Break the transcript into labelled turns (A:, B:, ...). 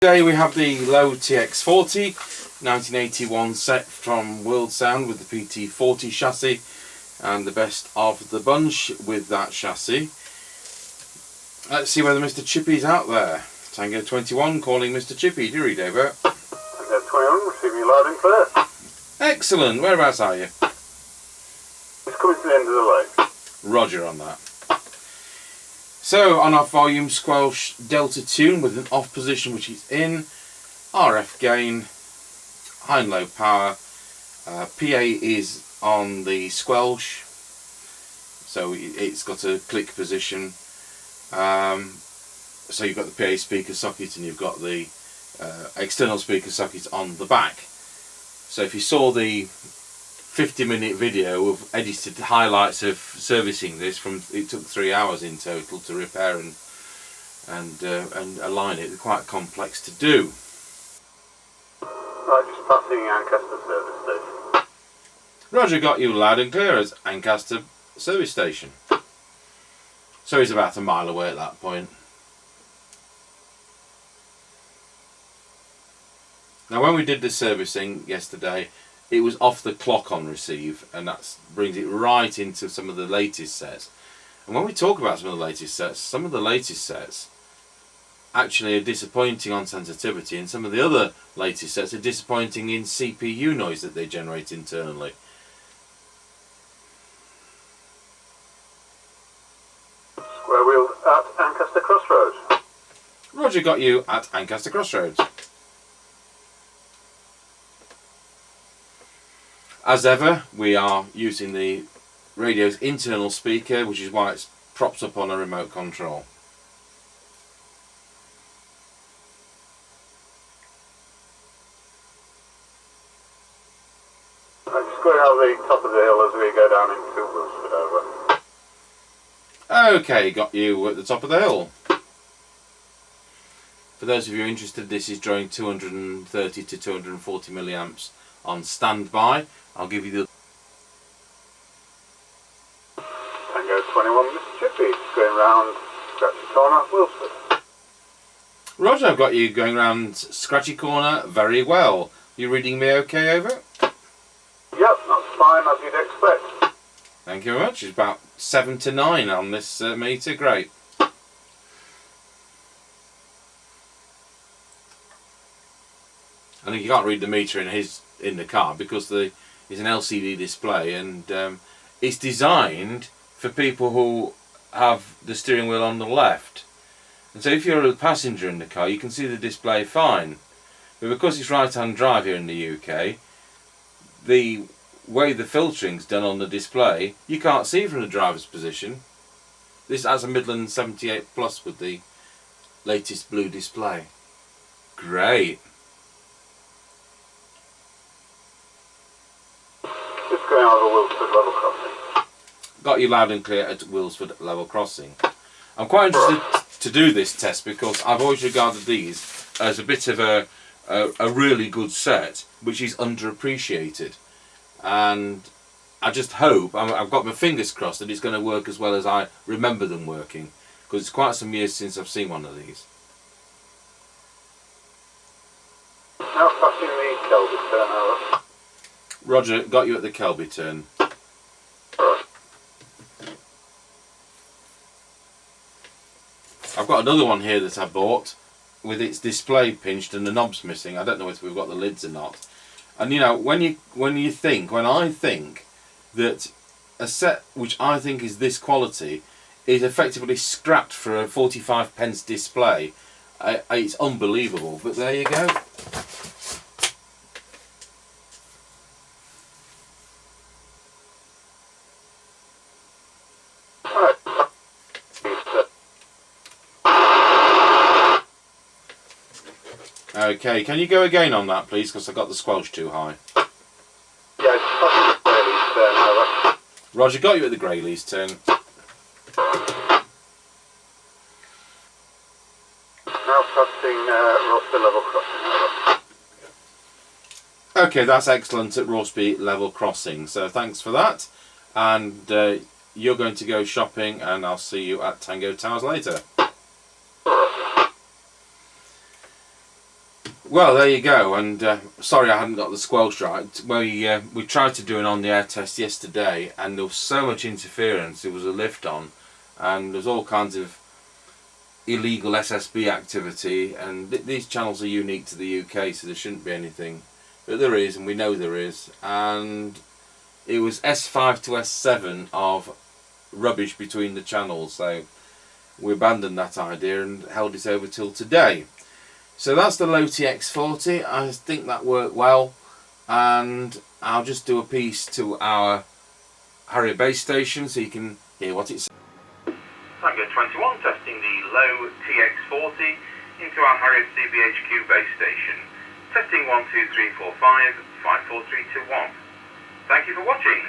A: Today we have the Lowe TX40 1981 set from World Sound with the PT40 chassis and the best of the bunch with that chassis. Let's see whether Mr. Chippie's out there. Tango 21 calling Mr. Chippie. Do you read over?
B: Tango 21 receiving loud and clear.
A: Excellent. Whereabouts are you?
B: It's coming to the end of the lake.
A: Roger on that. So on our volume squelch delta tune with an off position which is in, RF gain, high and low power, PA is on the squelch, so it's got a click position, so you've got the PA speaker socket and you've got the external speaker socket on the back. So if you saw the 50-minute video of edited highlights of servicing this, it took 3 hours in total to repair and align it. It's quite complex to do.
B: Right, just passing Ancaster service station.
A: Roger, got you loud and clear as Ancaster service station. So he's about a mile away at that point. Now when we did the servicing yesterday, it was off the clock on receive, and that brings it right into some of the latest sets. And when we talk about some of the latest sets actually are disappointing on sensitivity, and some of the other latest sets are disappointing in CPU noise that they generate internally.
B: Square wheel at Ancaster Crossroads.
A: Roger, got you at Ancaster Crossroads. As ever, we are using the radio's internal speaker, which is why it's propped up on a remote control.
B: I'm just going out the top of the hill as we go down into Wilsford over.
A: Okay, got you at the top of the hill. For those of you interested, this is drawing 230 to 240 milliamps on standby. I'll give you the
B: Tango 21, Mr. Chippie, going round Scratchy Corner, Wilsford.
A: Roger, I've got you going round Scratchy Corner very well. You reading me okay, over?
B: Yep, that's fine as you'd expect.
A: Thank you very much. It's about 7 to 9 on this meter. Great. I think you can't read the meter in the car because it's an LCD display, and it's designed for people who have the steering wheel on the left. And so if you're a passenger in the car, you can see the display fine. But because it's right-hand drive here in the UK, the way the filtering's done on the display, you can't see from the driver's position. This has a Midland 78 Plus with the latest blue display. Great.
B: Just going over Wilsford level crossing.
A: Got you loud and clear at Wilsford level crossing. I'm quite interested to do this test because I've always regarded these as a bit of a really good set which is underappreciated, and I just hope, I've got my fingers crossed that it's going to work as well as I remember them working, because it's quite some years since I've seen one of these.
B: Now passing the Kelby turn over.
A: Roger, got you at the Kelby turn. I've got another one here that I bought with its display pinched and the knobs missing. I don't know if we've got the lids or not. And you know, when I think that a set which I think is this quality is effectively scrapped for a 45p display, it's unbelievable. But there you go. Okay, can you go again on that, please? Because I got the squelch too high.
B: Yeah, it's passing the Grayleys turn over.
A: Roger, got you at the Grayleys turn.
B: Now passing Rossby level crossing over.
A: Okay, that's excellent at Rossby level crossing. So thanks for that. And you're going to go shopping, and I'll see you at Tango Towers later. Well, there you go, and sorry I hadn't got the squelch right. We tried to do an on-the-air test yesterday, and there was so much interference. There was a lift on, and there's all kinds of illegal SSB activity, and these channels are unique to the UK, so there shouldn't be anything. But there is, and we know there is, and it was S5 to S7 of rubbish between the channels, so we abandoned that idea and held it over till today. So that's the Lowe TX40. I think that worked well, and I'll just do a piece to our Harrier base station so you can hear what it's.
C: Tango 21 testing the Lowe TX40 into our Harrier CBHQ base station. Testing 1 2 3 4 5 5 4 3 2 1. Thank you for watching.